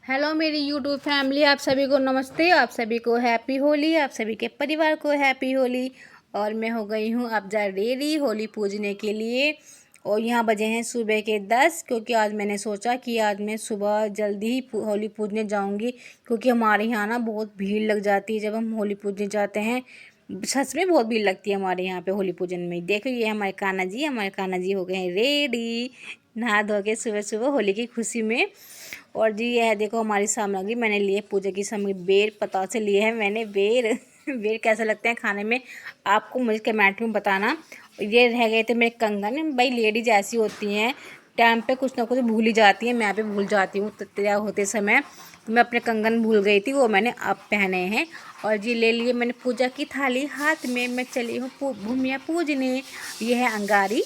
Hello मेरी YouTube family, आप सभी को नमस्ते। आप सभी को हैप्पी होली, आप सभी के परिवार को हैप्पी होली। और मैं हो गई हूँ अब जा रेडी होली पूजने के लिए। और यहाँ बजे हैं सुबह के 10, क्योंकि आज मैंने सोचा कि आज मैं सुबह जल्दी ही होली पूजने जाऊँगी, क्योंकि हमारे यहाँ ना बहुत भीड़ लग जाती है जब हम होली पूजने जाते हैं। सच में बहुत भीड़ लगती है हमारे यहाँ पे होली पूजन में। देखो ये हमारे कान्हा जी हो गए हैं रेडी, नहा धो के सुबह सुबह होली की खुशी में। और जी यह देखो हमारी सामग्री मैंने लिए पूजा की सामग्री। बेर पता से लिए हैं मैंने बेर। बेर कैसे लगते हैं खाने में, आपको मुझे कमेंट में बताना। ये रह गए थे मेरे कंगन। भाई लेडीज ऐसी होती हैं, टाइम पे कुछ ना कुछ भूल ही जाती हैं। मैं भी भूल जाती हूँ तैयार होते समय। तो मैं अपने कंगन भूल गई थी, वो मैंने अब पहने हैं। और जी ले लिए मैंने पूजा की थाली हाथ में, मैं चली हूँ भूमिया पूजने। ये है अंगारी,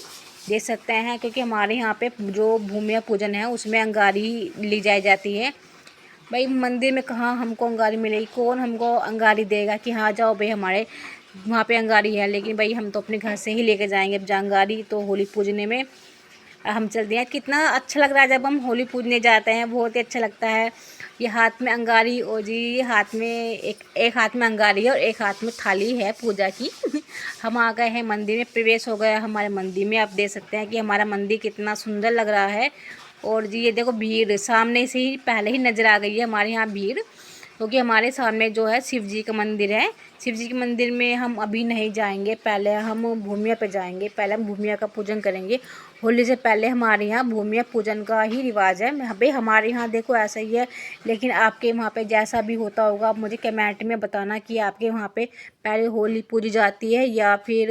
देख सकते हैं, क्योंकि हमारे यहाँ पे जो भूमिया पूजन है उसमें अंगारी ली जाती है। भाई मंदिर में कहाँ हमको अंगारी मिलेगी, कौन हमको अंगारी देगा कि हाँ जाओ भाई हमारे वहाँ पे अंगारी है। लेकिन भाई हम तो अपने घर से ही लेके जाएंगे अब अंगारी तो होली पूजने में हम चलते हैं। कितना अच्छा लग रहा है जब हम होली पूजने जाते हैं, बहुत ही अच्छा लगता है। ये हाथ में अंगारी, और जी हाथ में एक हाथ में अंगारी है और एक हाथ में थाली है पूजा की। हम आ गए हैं मंदिर में, प्रवेश हो गया हमारे मंदिर में। आप देख सकते हैं कि हमारा मंदिर कितना सुंदर लग रहा है। और जी ये देखो भीड़ सामने से ही पहले ही नज़र आ गई है हमारे यहाँ भीड़, क्योंकि हमारे सामने जो है शिव जी का मंदिर है। शिव जी के मंदिर में हम अभी नहीं जाएंगे, पहले हम भूमिया पे जाएंगे। पहले हम भूमिया का पूजन करेंगे। होली से पहले हमारे यहाँ भूमिया पूजन का ही रिवाज है। भाई हमारे यहाँ देखो ऐसा ही है, लेकिन आपके वहाँ पे जैसा भी होता होगा आप मुझे कमेंट में बताना कि आपके वहाँ पे पहले होली पूजी जाती है या फिर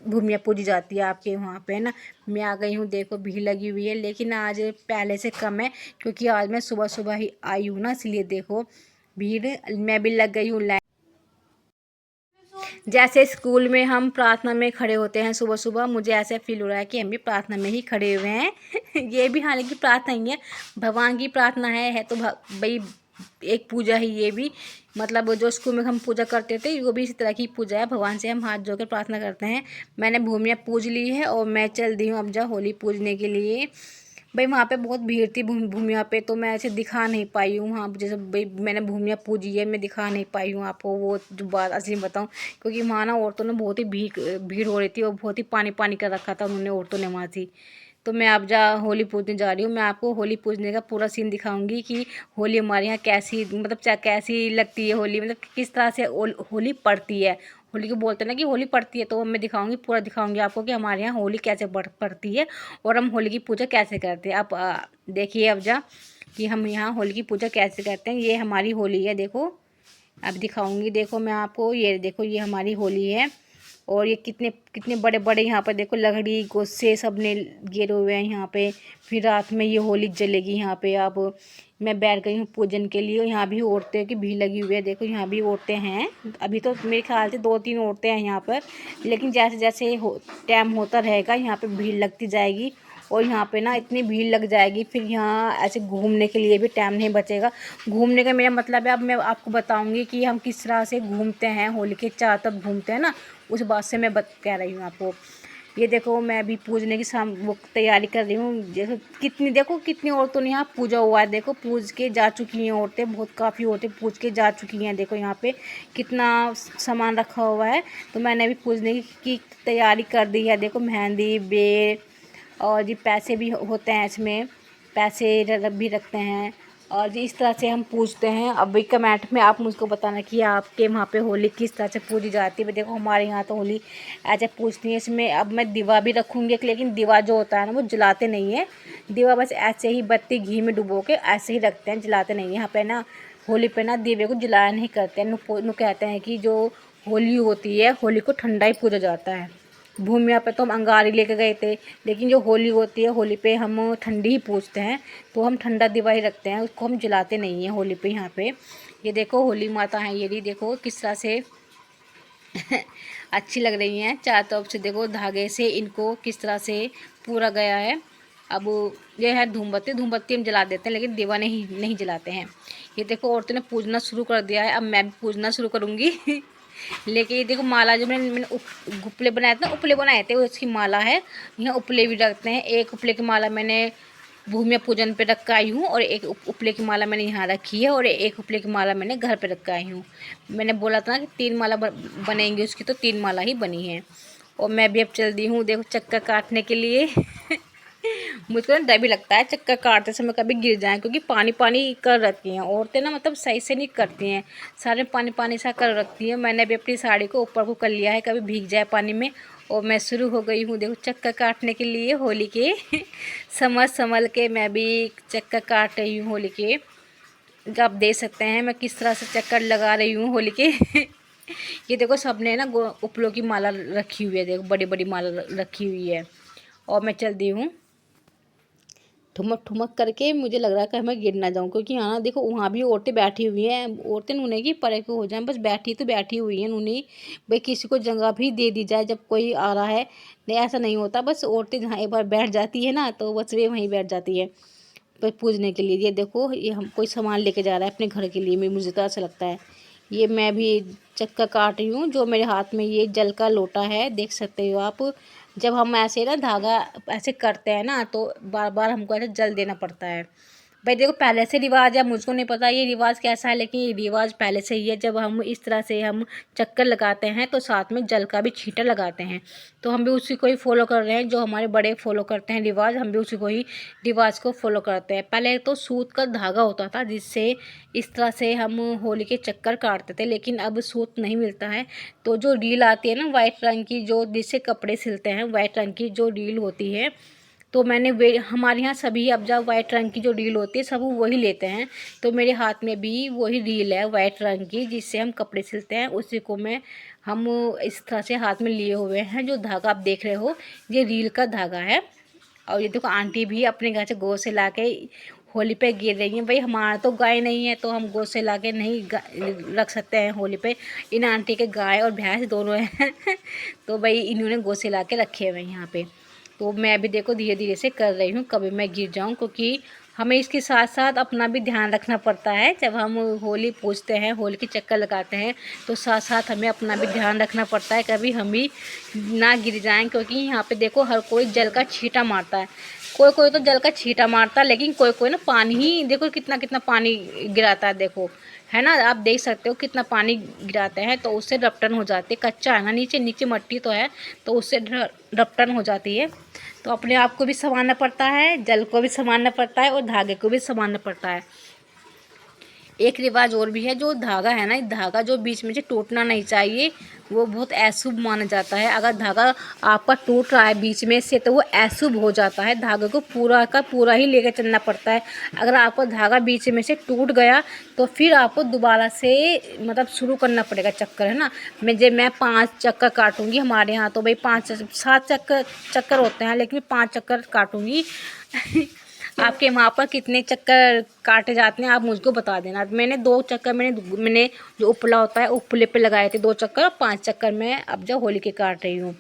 भूमिया पूजी जाती है आपके वहाँ पे, है ना। मैं आ गई हूँ, देखो भीड़ लगी हुई है, लेकिन आज पहले से कम है, क्योंकि आज मैं सुबह सुबह ही आई हूँ ना, इसलिए देखो भीड़ मैं भी लग गई हूँ लाइन। जैसे स्कूल में हम प्रार्थना में खड़े होते हैं सुबह सुबह, मुझे ऐसा फील हो रहा है कि हम भी प्रार्थना में ही खड़े हुए हैं। ये भी हालांकि प्रार्थना ही है, भगवान की प्रार्थना है तो भाई एक पूजा ही ये भी। मतलब जो स्कूल में हम पूजा करते थे वो भी इसी तरह की पूजा है, भगवान से हम हाथ जोड़कर प्रार्थना करते हैं। मैंने भूमिया पूज ली है और मैं चल दी हूँ अब जा होली पूजने के लिए। भाई वहाँ पे बहुत भीड़ थी भूमिया पे, तो मैं ऐसे दिखा नहीं पाई हूँ वहाँ। जैसे भाई मैंने भूमिया पूजी है, मैं दिखा नहीं पाई हूँ आपको वो जो बात असली बताऊँ, क्योंकि वहाँ ना औरतों ने बहुत ही भीड़ हो रही थी और बहुत ही पानी पानी कर रखा था उन्होंने औरतों ने वहाँ थी। तो मैं अब जा होली पूजने जा रही हूँ। मैं आपको होली पूजने का पूरा सीन दिखाऊंगी कि होली हमारे यहाँ कैसी, मतलब कैसी लगती है होली, मतलब किस तरह से होली पड़ती है। होली को बोलते हैं ना कि होली पड़ती है, तो मैं दिखाऊंगी, पूरा दिखाऊंगी आपको कि हमारे यहाँ होली कैसे पड़ती है और हम होली की पूजा कैसे करते हैं। आप देखिए अब जा कि हम यहाँ होली की पूजा कैसे करते हैं। ये हमारी होली है, देखो अब दिखाऊंगी। देखो मैं आपको, ये देखो ये हमारी होली है। और ये कितने कितने बड़े बड़े यहाँ पर देखो लकड़ी गोसे सब ने गिरे हुए हैं यहाँ पे। फिर रात में ये होली जलेगी यहाँ पे। अब मैं बैठ गई हूँ पूजन के लिए। यहाँ भी औरतें की भीड़ लगी हुई है, देखो यहाँ भी औरतें हैं। अभी तो मेरे ख्याल से 2-3 औरतें हैं यहाँ पर, लेकिन जैसे जैसे टाइम होता रहेगा यहाँ पे भीड़ लगती जाएगी। और यहाँ पे ना इतनी भीड़ लग जाएगी, फिर यहाँ ऐसे घूमने के लिए भी टाइम नहीं बचेगा। घूमने का मेरा मतलब है, अब मैं आपको बताऊंगी कि हम किस तरह से घूमते हैं, होली के चारों तरफ घूमते हैं ना, उस बात से मैं कह रही हूँ आपको। ये देखो मैं अभी पूजने की वो तैयारी कर रही हूँ। जैसे देखो कितनी औरतों ने यहाँ पूजा हुआ है, देखो पूज के जा चुकी हैं औरतें, बहुत काफ़ी औरतें पूज के जा चुकी हैं। देखो यहाँ पे कितना सामान रखा हुआ है। तो मैंने अभी पूजने की तैयारी कर दी है। देखो मेहंदी, बेर और जी पैसे भी होते हैं इसमें, पैसे भी रखते हैं। और जी इस तरह से हम पूजते हैं। अभी कमेंट में आप मुझको बताना कि आपके वहाँ पे होली किस तरह से पूजी जाती है। देखो हमारे यहाँ तो होली ऐसे पूजती है। इसमें अब मैं दिवा भी रखूँगी, लेकिन दिवा जो होता है ना वो जलाते नहीं है। दिवा बस ऐसे ही बत्ती घी में डुबो के ऐसे ही रखते हैं, जलाते नहीं है। यहाँ पे ना होली पे ना दीवे को जलाया नहीं करते हैं। नु कहते हैं कि जो होली होती है, होली को ठंडा ही पूजा जाता है। भूमिया पे तो हम अंगारी लेके गए थे, लेकिन जो होली होती है होली पे हम ठंडी ही पूजते हैं। तो हम ठंडा दिवा ही रखते हैं, उसको हम जलाते नहीं हैं होली पे। यहाँ पे ये देखो होली माता हैं, ये भी देखो किस तरह से अच्छी लग रही हैं। चारों तरफ से देखो धागे से इनको किस तरह से पूरा गया है। अब ये है धूमबत्ती, धूमबत्ती हम जला देते हैं, लेकिन दिवा नहीं जलाते हैं। ये देखो औरतों ने पूजना शुरू कर दिया है, अब मैं भी पूजना शुरू करूँगी। लेके ये देखो माला जो मैंने उपले बनाए थे ना, उपले बनाए थे, उसकी माला है। यहाँ उपले भी रखते हैं। एक उपले की माला मैंने भूमि पूजन पे रख के आई हूँ और एक उपले की माला मैंने यहाँ रखी है और एक उपले की माला मैंने घर पे रख के आई हूँ। मैंने बोला था ना कि 3 माला बनेंगी उसकी, तो 3 माला ही बनी है। और मैं भी अब चल दी हूँ देखो चक्कर काटने के लिए। मुझको ना डर भी लगता है चक्कर काटते समय कभी गिर जाएं, क्योंकि पानी पानी कर रखी हैं औरतें ना, मतलब सही से नहीं करती हैं, सारे पानी पानी सा कर रखती हैं। मैंने भी अपनी साड़ी को ऊपर को कर लिया है, कभी भीग जाए पानी में। और मैं शुरू हो गई हूँ देखो चक्कर काटने के लिए होली के। समझ संभल के मैं भी चक्कर काट रही हूँ होली के। आप देख सकते हैं मैं किस तरह से चक्कर लगा रही हूँ होली के। ये देखो सबने ना उपलों की माला रखी हुई है, देखो बड़ी बड़ी माला रखी हुई है। और मैं चल दी हूँ ठुमक ठुमक करके। मुझे लग रहा है कि मैं गिर ना जाऊँ, क्योंकि यहाँ ना देखो वहाँ भी औरतें बैठी हुई हैं। औरतें नूने की परे को हो जाएं, बस बैठी तो बैठी हुई हैं नूनी। भाई किसी को जगह भी दे दी जाए जब कोई आ रहा है, नहीं ऐसा नहीं होता। बस औरतें जहाँ एक बार बैठ जाती है ना तो बस वे वहीं बैठ जाती है तो पूजने के लिए। ये देखो ये हम कोई सामान लेके जा रहा है अपने घर के लिए, मुझे तो ऐसा लगता है। ये मैं भी चक्कर काट रही हूँ। जो मेरे हाथ में ये जल का लोटा है, देख सकते हो आप। जब हम ऐसे ना धागा ऐसे करते हैं ना तो बार बार हमको ऐसे जल देना पड़ता है। भाई देखो पहले से रिवाज है, मुझको नहीं पता ये रिवाज कैसा है, लेकिन ये रिवाज पहले से ही है। जब हम इस तरह से हम चक्कर लगाते हैं तो साथ में जल का भी छींटा लगाते हैं। तो हम भी उसी को ही फॉलो कर रहे हैं, जो हमारे बड़े फॉलो करते हैं रिवाज, हम भी उसी को ही रिवाज को फॉलो करते हैं। पहले तो सूत का धागा होता था जिससे इस तरह से हम होली के चक्कर काटते थे, लेकिन अब सूत नहीं मिलता है। तो जो रील आती है ना वाइट रंग की, जो जिससे कपड़े सिलते हैं, वाइट रंग की जो रील होती है, तो मैंने वे हमारे यहाँ सभी अब जब वाइट रंग की जो रील होती है सब वही लेते हैं। तो मेरे हाथ में भी वही रील है वाइट रंग की जिससे हम कपड़े सिलते हैं, उसी को हम इस तरह से हाथ में लिए हुए हैं। जो धागा आप देख रहे हो ये रील का धागा है। और ये देखो आंटी भी अपने घर से गौ से ला के होली पे गिर रही हैं। भाई हमारा तो गाय नहीं है तो हम गौ से ला के नहीं रख सकते हैं होली पे। इन आंटी के गाय और भैंस दोनों हैं। तो भाई इन्होंने गौ से ला के रखे हुए हैं यहाँ पे। तो मैं भी देखो धीरे धीरे से कर रही हूँ, कभी मैं गिर जाऊँ, क्योंकि हमें इसके साथ साथ अपना भी ध्यान रखना पड़ता है। जब हम होली पूजते हैं, होली के चक्कर लगाते हैं, तो साथ साथ हमें अपना भी ध्यान रखना पड़ता है, कभी हम भी ना गिर जाएं। क्योंकि यहाँ पे देखो हर कोई जल का छींटा मारता है, कोई कोई तो जल का छींटा मारता है, लेकिन कोई कोई ना पानी ही देखो कितना कितना पानी गिराता है, देखो है ना, आप देख सकते हो कितना पानी गिराते हैं। तो उससे रपटन हो जाती है, कच्चा है ना, नीचे नीचे मट्टी तो है, तो उससे रपटन हो जाती है। तो अपने आप को भी संभालना पड़ता है, जल को भी संभालना पड़ता है और धागे को भी संभालना पड़ता है। एक रिवाज और भी है, जो धागा है ना, धागा जो बीच में से टूटना नहीं चाहिए, वो बहुत अशुभ माना जाता है। अगर धागा आपका टूट रहा है बीच में से तो वो अशुभ हो जाता है। धागे को पूरा का पूरा ही लेकर चलना पड़ता है। अगर आपका धागा बीच में से टूट गया तो फिर आपको दोबारा से मतलब शुरू करना पड़ेगा चक्कर, है ना। मैं 5 चक्कर काटूंगी। हमारे यहाँ तो भाई 5-7 चक्कर होते हैं, लेकिन मैं 5 चक्कर काटूंगी। आपके वहाँ पर कितने चक्कर काटे जाते हैं आप मुझको बता देना। मैंने 2 चक्कर मैंने जो उपला होता है उपले पे लगाए थे 2 चक्कर, और 5 चक्कर मैं अब जो होली के काट रही हूँ,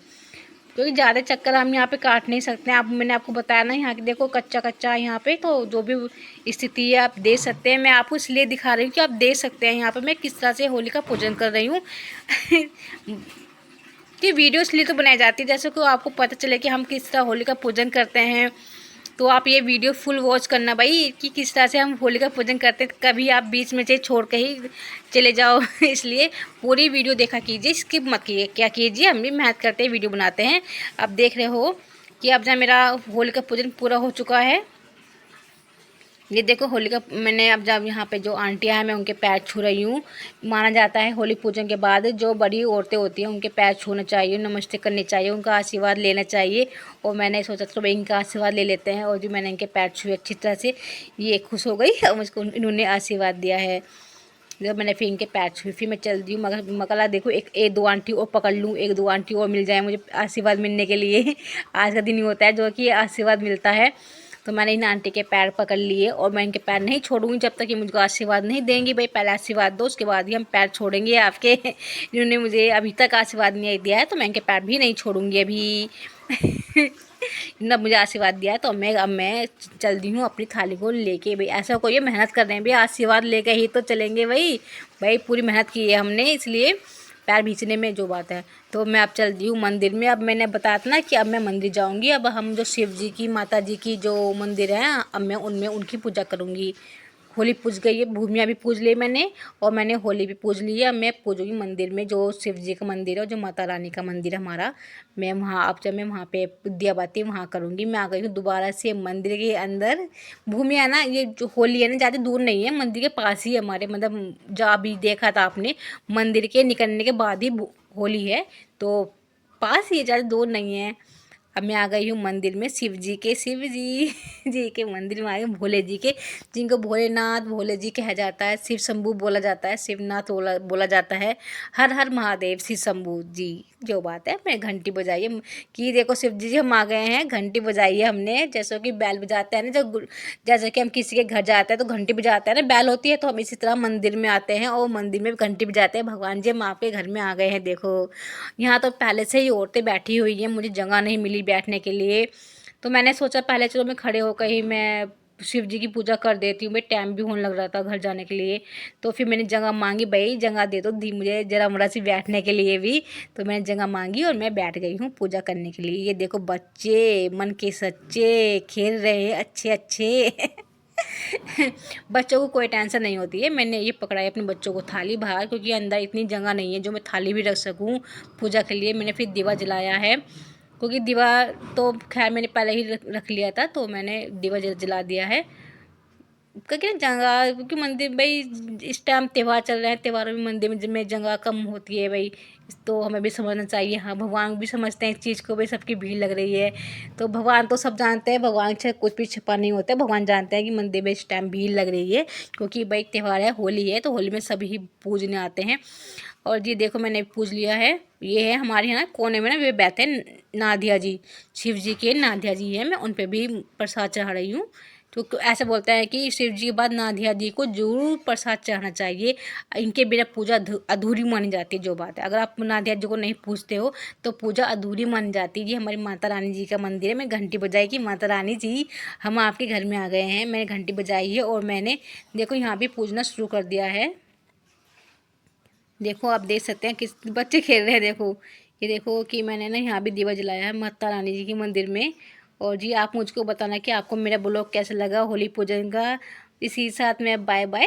क्योंकि ज़्यादा चक्कर हम यहाँ पे काट नहीं सकते हैं। अब मैंने आपको बताया ना यहाँ की देखो कच्चा कच्चा यहाँ पे, तो जो भी स्थिति है आप देख सकते हैं। मैं आपको इसलिए दिखा रही हूँ कि आप देख सकते हैं यहाँ पे मैं किस तरह से होली का पूजन कर रही हूँ। कि वीडियो इसलिए तो बनाई जाती है जैसे कि आपको पता चले कि हम किस तरह होली का पूजन करते हैं। तो आप ये वीडियो फुल वॉच करना भाई, कि किस तरह से हम होली का पूजन करते हैं। कभी आप बीच में से छोड़ के ही चले जाओ। इसलिए पूरी वीडियो देखा कीजिए, स्किप मत कीजिए। क्या कीजिए, हम भी मेहनत करते हैं, वीडियो बनाते हैं। अब देख रहे हो कि अब जब मेरा होली का पूजन पूरा हो चुका है, ये देखो होली का मैंने अब जब यहाँ पे जो आंटियाँ हैं मैं उनके पैर छू रही हूँ। माना जाता है होली पूजन के बाद जो बड़ी औरतें होती हैं उनके पैर छूना चाहिए, नमस्ते करनी चाहिए, उनका आशीर्वाद लेना चाहिए। और मैंने सोचा चलो भाई इनका आशीर्वाद ले लेते हैं। और जो मैंने इनके पैर छुए अच्छी तरह से, ये खुश हो गई और मुझको इन्होंने आशीर्वाद दिया है। जब मैंने फिर इनके पैर छुए, फिर मैं चल दी हूँ मकला देखो एक 2 आंटी और पकड़ लूँ, 1-2 आंटी और मिल जाए मुझे आशीर्वाद मिलने के लिए। आज का दिन ही होता है जो कि आशीर्वाद मिलता है। तो मैंने इन आंटी के पैर पकड़ लिए और मैं इनके पैर नहीं छोड़ूंगी जब तक कि मुझको आशीर्वाद नहीं देंगी। भाई पहले आशीर्वाद दो, उसके बाद ही हम पैर छोड़ेंगे आपके। इन्होंने मुझे अभी तक आशीर्वाद नहीं दिया है तो मैं इनके पैर भी नहीं छोड़ूंगी अभी। इन्होंने मुझे आशीर्वाद दिया है तो अब मैं चल दी हूँ अपनी थाली को लेके। भाई ऐसा कोई मेहनत कर रहे हैं भाई, आशीर्वाद लेके ही तो चलेंगे भाई। भाई पूरी मेहनत की है हमने, इसलिए पैर भींचने में जो बात है। तो मैं अब चल दी हूँ मंदिर में। अब मैंने बताया था ना कि अब मैं मंदिर जाऊँगी। अब हम जो शिव जी की, माता जी की जो मंदिर है, अब मैं उनमें उनकी पूजा करूँगी। होली पूज गई है, भूमिया भी पूज ली मैंने, और मैंने होली भी पूज ली है। अब मैं पूजूँगी मंदिर में, जो शिव जी का मंदिर है और जो माता रानी का मंदिर है हमारा। मैं वहाँ, अब जब मैं वहाँ पे दिया बाती वहाँ करूँगी। मैं आ गई हूँ दोबारा से मंदिर के अंदर। भूमिया ना, ये जो होली है ना, ज़्यादा दूर नहीं है, मंदिर के पास ही है हमारे, मतलब जहाँ भी देखा था आपने, मंदिर के निकलने के बाद ही होली है, तो पास ही है, ज़्यादा दूर नहीं है। अब मैं आ गई हूँ मंदिर में, शिव जी जी के मंदिर में आ गई, भोले जी के, जिनको भोलेनाथ, भोले जी कहा जाता है, शिव शंभू बोला जाता है, शिवनाथ बोला जाता है, हर हर महादेव शिव शंभू जी। जो बात है, मैं घंटी बजाइए कि देखो शिव जी हम आ गए हैं, घंटी बजाई है हमने, जैसे कि बैल बजाते हैं ना, जैसे कि हम किसी के घर जाते हैं तो घंटी बजाते हैं ना, बैल होती है, तो हम इसी तरह मंदिर में आते हैं और मंदिर में घंटी बजाते हैं। भगवान जी हम आपके घर में आ गए हैं। देखो यहाँ तो पहले से ही औरतें बैठी हुई हैं, मुझे जगह नहीं मिली बैठने के लिए, तो मैंने सोचा पहले चलो मैं खड़े होकर ही मैं शिव जी की पूजा कर देती हूँ। भाई टाइम भी होने लग रहा था घर जाने के लिए, तो फिर मैंने जगह मांगी, भाई जगह दे दो दी मुझे जरा मुरा सी बैठने के लिए भी। तो मैंने जगह मांगी और मैं बैठ गई हूँ पूजा करने के लिए। ये देखो बच्चे मन के सच्चे खेल रहे हैं अच्छे अच्छे बच्चों को कोई टेंशन नहीं होती है। मैंने ये पकड़ा है अपने बच्चों को थाली बाहर, क्योंकि अंदर इतनी जगह नहीं है जो मैं थाली भी रख सकूं पूजा के लिए। मैंने फिर दिवा जलाया है, क्योंकि दिवा तो खैर मैंने पहले ही रख लिया था, तो मैंने दिवा जला दिया है। क्योंकि जगह, क्योंकि मंदिर भाई इस टाइम त्यौहार चल रहे हैं, त्योहारों में मंदिर में जगह कम होती है भाई, तो हमें भी समझना चाहिए। हाँ भगवान भी समझते हैं इस चीज़ को, भाई सबकी भीड़ लग रही है, तो भगवान तो सब जानते हैं, भगवान से कुछ भी छिपा नहीं होता है। भगवान जानते हैं कि मंदिर में इस टाइम भीड़ लग रही है, क्योंकि भाई त्यौहार है, होली है, तो होली में सभी पूजने आते हैं। और ये देखो मैंने पूज लिया है। ये है हमारे यहाँ कोने में ना, वे बैठे नाधिया जी, शिव जी के नाधिया जी है, मैं उन पर भी प्रसाद चढ़ा रही हूँ। तो ऐसे बोलते हैं कि शिव जी के बाद नाधिया जी को जरूर प्रसाद चढ़ाना चाहिए, इनके बिना पूजा अधूरी मानी जाती है। जो बात है, अगर आप नाधिया जी को नहीं पूजते हो तो पूजा अधूरी मानी जाती है। ये हमारी माता रानी जी का मंदिर है। मैं घंटी बजाई कि माता रानी जी हम आपके घर में आ गए हैं। मैंने घंटी बजाई है और मैंने देखो यहाँ भी पूजना शुरू कर दिया है। देखो आप देख सकते हैं किस बच्चे खेल रहे हैं। देखो ये देखो कि मैंने ना यहाँ भी दिवा जलाया है माता रानी जी के मंदिर में। और जी आप मुझको बताना कि आपको मेरा ब्लॉग कैसा लगा होली पूजन का। इसी साथ में बाय बाय।